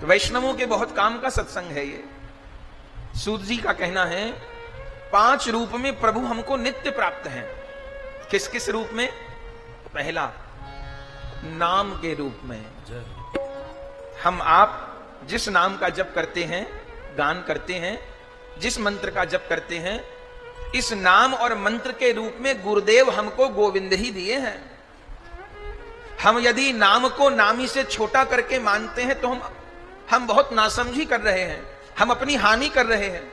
तो वैष्णवों के बहुत काम का सत्संग है ये। सूत जी का कहना है 5 रूप में प्रभु हमको नित्य प्राप्त हैं। किस किस रूप में? पहला, नाम के रूप में। हम आप जिस नाम का जप करते हैं, गान करते हैं, जिस मंत्र का जप करते हैं, इस नाम और मंत्र के रूप में गुरुदेव हमको गोविंद ही दिए हैं। हम यदि नाम को नामी से छोटा करके मानते हैं तो हम बहुत नासमझी कर रहे हैं, हम अपनी हानि कर रहे हैं।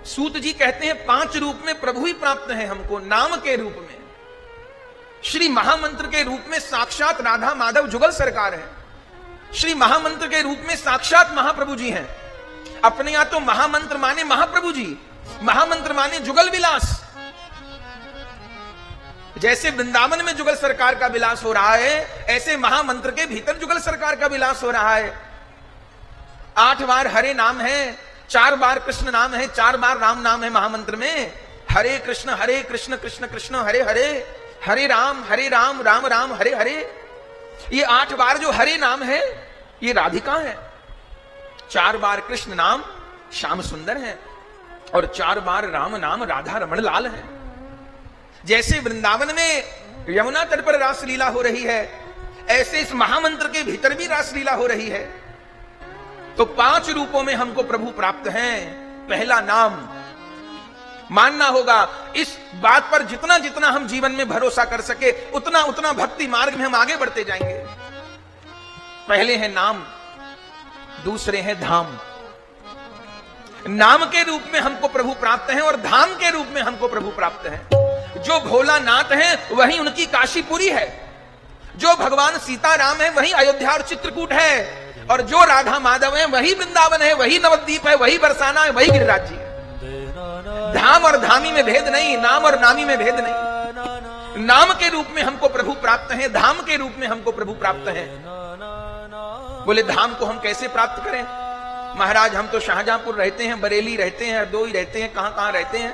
सूत जी कहते हैं 5 रूप में प्रभु ही प्राप्त है हमको। नाम के रूप में, श्री महामंत्र के रूप में साक्षात राधा माधव जुगल सरकार है। श्री महामंत्र के रूप में साक्षात महाप्रभु जी हैं। अपने यहां तो महामंत्र माने महाप्रभु जी, महामंत्र माने जुगल विलास। जैसे वृंदावन में जुगल सरकार का विलास हो रहा है, ऐसे महामंत्र के भीतर जुगल सरकार का विलास हो रहा है। 8 बार हरे नाम है, 4 बार कृष्ण नाम है, 4 बार राम नाम है महामंत्र में। हरे कृष्ण कृष्ण कृष्ण हरे हरे, हरे राम राम राम हरे हरे। ये 8 बार जो हरे नाम है ये राधिका है। 4 बार कृष्ण नाम श्याम सुंदर है और 4 बार राम नाम राधा रमण लाल है। जैसे वृंदावन में यमुना तट पर रासलीला हो रही है, ऐसे इस महामंत्र के भीतर भी रासलीला हो रही है। तो 5 रूपों में हमको प्रभु प्राप्त हैं। पहला नाम, मानना होगा इस बात पर जितना जितना हम जीवन में भरोसा कर सके उतना उतना भक्ति मार्ग में हम आगे बढ़ते जाएंगे। पहले है नाम, दूसरे है धाम। नाम के रूप में हमको प्रभु प्राप्त है और धाम के रूप में हमको प्रभु प्राप्त है। जो भोलानाथ है वही उनकी काशीपुरी है, जो भगवान सीताराम है वही अयोध्या और चित्रकूट है, और जो राधा माधव है वही वृंदावन है, वही नवद्वीप है, वही बरसाना है, वही गिरिराज जी है। धाम और धामी में भेद नहीं, नाम और नामी में भेद नहीं। नाम के रूप में हमको प्रभु प्राप्त है, धाम के रूप में हमको प्रभु प्राप्त है। बोले धाम को हम कैसे प्राप्त करें? महाराज हम तो शाहजहांपुर रहते हैं, बरेली रहते हैं, हरदोई रहते हैं, कहां कहां रहते हैं।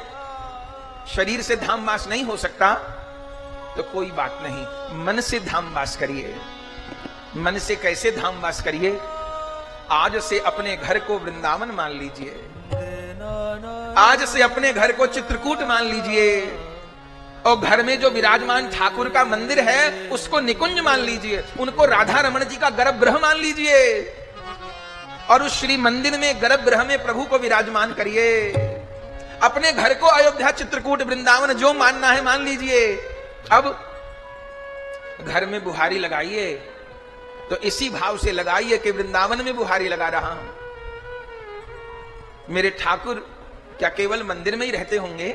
शरीर से धाम वास नहीं हो सकता तो कोई बात नहीं, मन से धाम वास करिए। मन से कैसे धाम वास करिए? आज से अपने घर को वृंदावन मान लीजिए, आज से अपने घर को चित्रकूट मान लीजिए, और घर में जो विराजमान ठाकुर का मंदिर है उसको निकुंज मान लीजिए, उनको राधा रमण जी का गर्भगृह मान लीजिए, और उस श्री मंदिर में गर्भगृह में प्रभु को विराजमान करिए। अपने घर को अयोध्या चित्रकूट वृंदावन जो मानना है मान लीजिए। अब घर में बुहारी लगाइए तो इसी भाव से लगाइए कि वृंदावन में बुहारी लगा रहा हूं। मेरे ठाकुर क्या केवल मंदिर में ही रहते होंगे?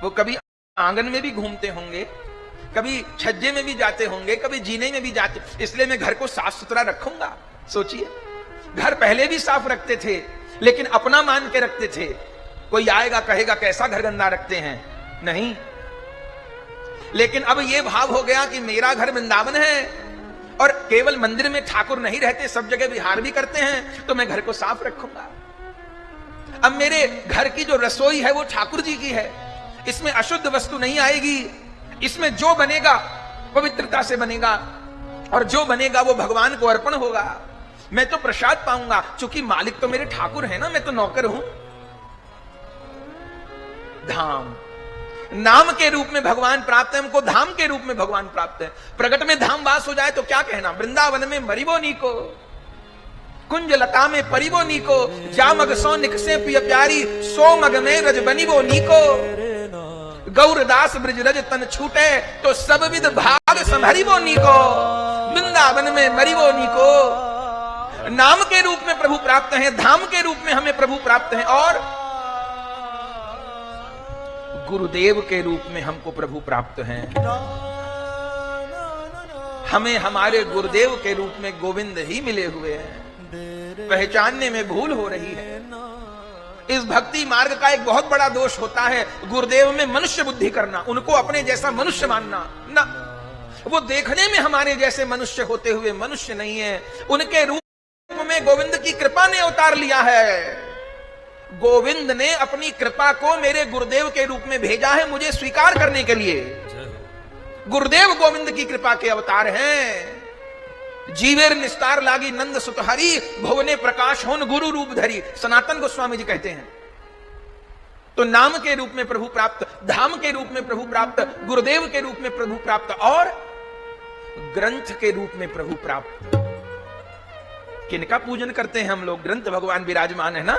वो कभी आंगन में भी घूमते होंगे, कभी छज्जे में भी जाते होंगे, कभी जीने में भी जाते, इसलिए मैं घर को साफ सुथरा रखूंगा। सोचिए, घर पहले भी साफ रखते थे लेकिन अपना मान के रखते थे। कोई आएगा कहेगा कैसा घर गंदा रखते हैं, नहीं। लेकिन अब यह भाव हो गया कि मेरा घर वृंदावन है और केवल मंदिर में ठाकुर नहीं रहते, सब जगह विहार भी करते हैं, तो मैं घर को साफ रखूंगा। अब मेरे घर की जो रसोई है वो ठाकुर जी की है, इसमें अशुद्ध वस्तु नहीं आएगी, इसमें जो बनेगा पवित्रता से बनेगा और जो बनेगा वो भगवान को अर्पण होगा। मैं तो प्रसाद पाऊंगा, चूंकि मालिक तो मेरे ठाकुर है ना, मैं तो नौकर हूं। धाम, नाम के रूप में भगवान प्राप्त है हमको, धाम के रूप में भगवान प्राप्त है। प्रगट में धाम वास हो जाए तो क्या कहना? वृंदावन में मरिबो नीको, कुंज लता में परिबो नीको, जामग सो निकसे पिय प्यारी, सो मग में रज बनिबो नीको। गौरदास ब्रज रज तन छूटे, तो सब विद भाग संभरिबो नीको। वृंदावन में मरिबो नीको। नाम के रूप में प्रभु प्राप्त है, धाम के रूप में हमें प्रभु प्राप्त है, और गुरुदेव के रूप में हमको प्रभु प्राप्त हैं। हमें हमारे गुरुदेव के रूप में गोविंद ही मिले हुए हैं। पहचानने में भूल हो रही है। इस भक्ति मार्ग का एक बहुत बड़ा दोष होता है, गुरुदेव में मनुष्य बुद्धि करना, उनको अपने जैसा मनुष्य मानना। ना, वो देखने में हमारे जैसे मनुष्य होते हुए मनुष्य नहीं है। उनके रूप में गोविंद की कृपा ने अवतार लिया है। गोविंद ने अपनी कृपा को मेरे गुरुदेव के रूप में भेजा है मुझे स्वीकार करने के लिए। गुरुदेव गोविंद की कृपा के अवतार हैं। जीवेर निस्तार लागी नंद सुत हरि, भुवने प्रकाश होन गुरु रूप धरी, सनातन गोस्वामी जी कहते हैं। तो नाम के रूप में प्रभु प्राप्त, धाम के रूप में प्रभु प्राप्त, गुरुदेव के रूप में प्रभु प्राप्त और ग्रंथ के रूप में प्रभु प्राप्त। किनका पूजन करते हैं हम लोग? ग्रंथ भगवान विराजमान है ना,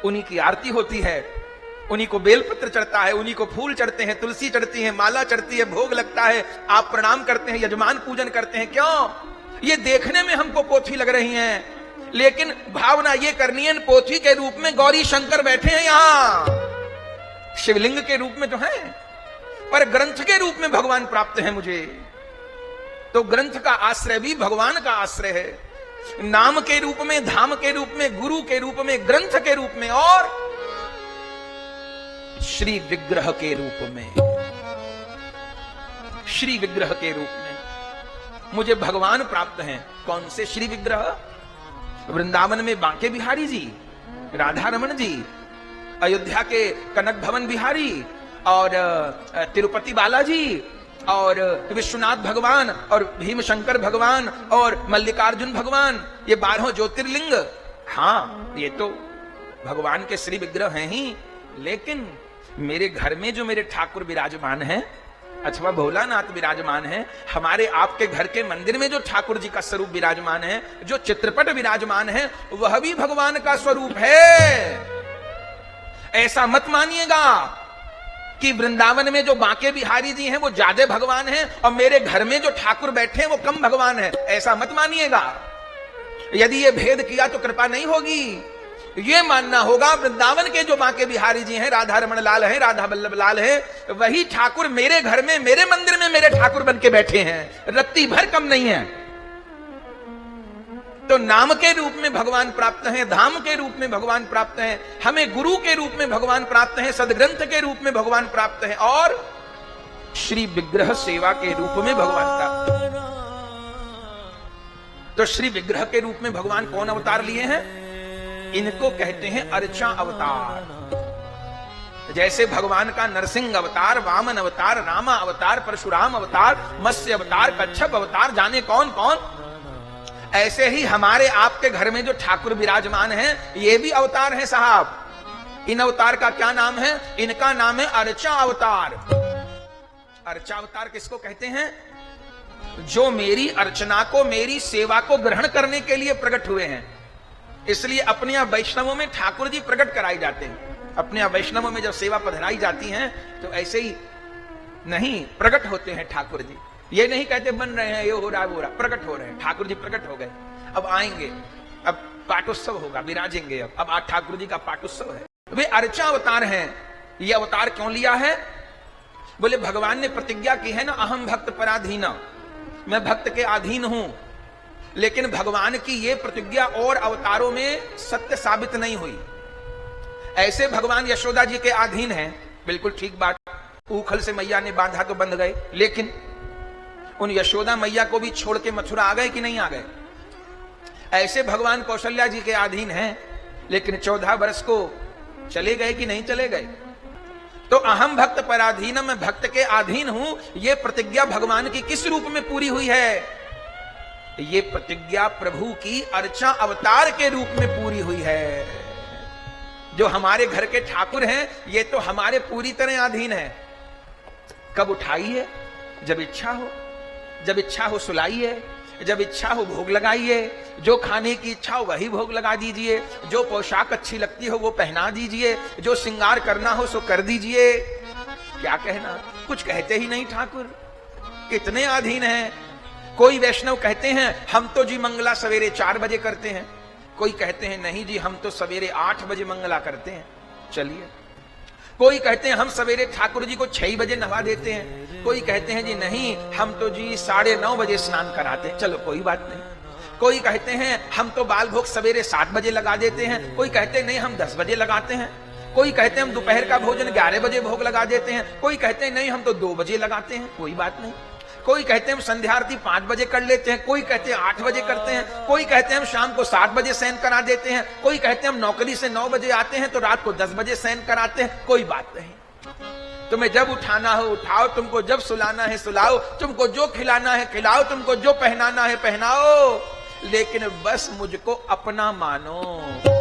उन्हीं की आरती होती है, उन्हीं को बेलपत्र चढ़ता है, उन्हीं को फूल चढ़ते हैं, तुलसी चढ़ती है, माला चढ़ती है, भोग लगता है, आप प्रणाम करते हैं, यजमान पूजन करते हैं। क्यों? ये देखने में हमको पोथी लग रही हैं, लेकिन भावना ये करनी है पोथी के रूप में गौरी शंकर बैठे हैं यहां, शिवलिंग के रूप में तो है, पर ग्रंथ के रूप में भगवान प्राप्त है मुझे। तो ग्रंथ का आश्रय भी भगवान का आश्रय है, नाम के रूप में, धाम के रूप में, गुरु के रूप में, ग्रंथ के रूप में और श्री विग्रह के रूप में। श्री विग्रह के रूप में मुझे भगवान प्राप्त हैं। कौन से श्री विग्रह? वृंदावन में बांके बिहारी जी, राधा रमन जी, अयोध्या के कनक भवन बिहारी और तिरुपति बालाजी और विश्वनाथ भगवान और भीमशंकर भगवान और मल्लिकार्जुन भगवान, ये 12 ज्योतिर्लिंग। हाँ, ये तो भगवान के श्री विग्रह हैं ही, लेकिन मेरे घर में जो मेरे ठाकुर विराजमान हैं अथवा भोलानाथ विराजमान है, हमारे आपके घर के मंदिर में जो ठाकुर जी का स्वरूप विराजमान है, जो चित्रपट विराजमान है, वह भी भगवान का स्वरूप है। ऐसा मत मानिएगा कि वृंदावन में जो बांके बिहारी जी हैं वो ज्यादा भगवान हैं और मेरे घर में जो ठाकुर बैठे हैं वो कम भगवान है, ऐसा मत मानिएगा। यदि ये भेद किया तो कृपा नहीं होगी। ये मानना होगा वृंदावन के जो बांके बिहारी जी हैं, राधा रमन लाल हैं, राधा वल्लभ लाल हैं, वही ठाकुर मेरे घर में, मेरे मंदिर में मेरे ठाकुर बन के बैठे हैं, रत्ती भर कम नहीं है। तो नाम के रूप में भगवान प्राप्त हैं, धाम के रूप में भगवान प्राप्त हैं, हमें गुरु के रूप में भगवान प्राप्त हैं, सदग्रंथ के रूप में भगवान प्राप्त हैं और श्री विग्रह सेवा के रूप में भगवान प्राप्त हैं। तो श्री विग्रह के रूप में भगवान कौन अवतार लिए हैं? इनको कहते हैं अर्चा अवतार। जैसे भगवान का नरसिंह अवतार, वामन अवतार, रामा अवतार, परशुराम अवतार, मत्स्य अवतार, कच्छप अवतार, जाने कौन कौन, ऐसे ही हमारे आपके घर में जो ठाकुर विराजमान हैं ये भी अवतार हैं साहब। इन अवतार का क्या नाम है? इनका नाम है अर्चा अवतार। अर्चा अवतार किसको कहते हैं? जो मेरी अर्चना को, मेरी सेवा को ग्रहण करने के लिए प्रकट हुए हैं। इसलिए अपने यहाँ वैष्णवों में ठाकुर जी प्रकट कराए जाते हैं। अपने यहाँ वैष्णवों में जब सेवा पधराई जाती है तो ऐसे ही नहीं प्रकट होते हैं ठाकुर जी। ये नहीं कहते बन रहे हैं, ये हो रहा है, वो हो रहा, प्रकट हो रहे हैं। ठाकुर जी प्रकट हो गए, अब आएंगे, अब पाटोत्सव होगा, विराजेंगे। अब आज ठाकुर जी का पाटोत्सव है। वे अर्चा अवतार हैं। ये अवतार क्यों लिया है? बोले भगवान ने प्रतिज्ञा की है ना, अहम भक्त पराधीना, मैं भक्त के अधीन हूं। लेकिन भगवान की ये प्रतिज्ञा और अवतारों में सत्य साबित नहीं हुई। ऐसे भगवान यशोदा जी के अधीन हैं, बिल्कुल ठीक बात, ऊखल से मैया ने बांधा तो बंध गए, लेकिन उन यशोदा मैया को भी छोड़ के मथुरा आ गए कि नहीं आ गए? ऐसे भगवान कौशल्या जी के अधीन हैं, लेकिन 14 वर्ष को चले गए कि नहीं चले गए? तो अहम भक्त पराधीन, मैं भक्त के अधीन हूं, यह प्रतिज्ञा भगवान की किस रूप में पूरी हुई है? ये प्रतिज्ञा प्रभु की अर्चा अवतार के रूप में पूरी हुई है। जो हमारे घर के ठाकुर हैं ये तो हमारे पूरी तरह अधीन है। कब उठाइए? जब इच्छा हो, जब इच्छा हो सुलाइए, जब इच्छा हो भोग लगाइए, जो खाने की इच्छा हो वही भोग लगा दीजिए, जो पोशाक अच्छी लगती हो वो पहना दीजिए, जो श्रृंगार करना हो सो कर दीजिए। क्या कहना, कुछ कहते ही नहीं ठाकुर, इतने अधीन हैं। कोई वैष्णव कहते हैं हम तो जी मंगला सवेरे 4 बजे करते हैं, कोई कहते हैं नहीं जी हम तो सवेरे 8 बजे मंगला करते हैं। चलिए, कोई कहते हैं हम सवेरे ठाकुर जी को 6 बजे नहा देते हैं, कोई कहते हैं जी नहीं हम तो जी 9:30 बजे स्नान कराते हैं। चलो कोई बात नहीं। कोई कहते हैं हम तो बाल भोग सवेरे 7 बजे लगा देते हैं, कोई कहते हैं नहीं हम 10 बजे लगाते हैं, कोई कहते हैं हम दोपहर का भोजन 11 बजे भोग लगा देते हैं, कोई कहते हैं नहीं हम तो 2 बजे लगाते हैं। कोई बात नहीं। कोई कहते हैं हम संध्या आरती 5 बजे कर लेते हैं, कोई कहते हैं 8 बजे करते हैं, कोई कहते हैं हम शाम को 7 बजे शयन करा देते हैं, कोई कहते हैं हम नौकरी से 9 बजे आते हैं तो रात को 10 बजे शयन कराते हैं। कोई बात नहीं। तुम्हें जब उठाना हो उठाओ, तुमको जब सुलाना है सुलाओ, तुमको जो खिलाना है खिलाओ, तुमको जो पहनाना है पहनाओ, लेकिन बस मुझको अपना मानो।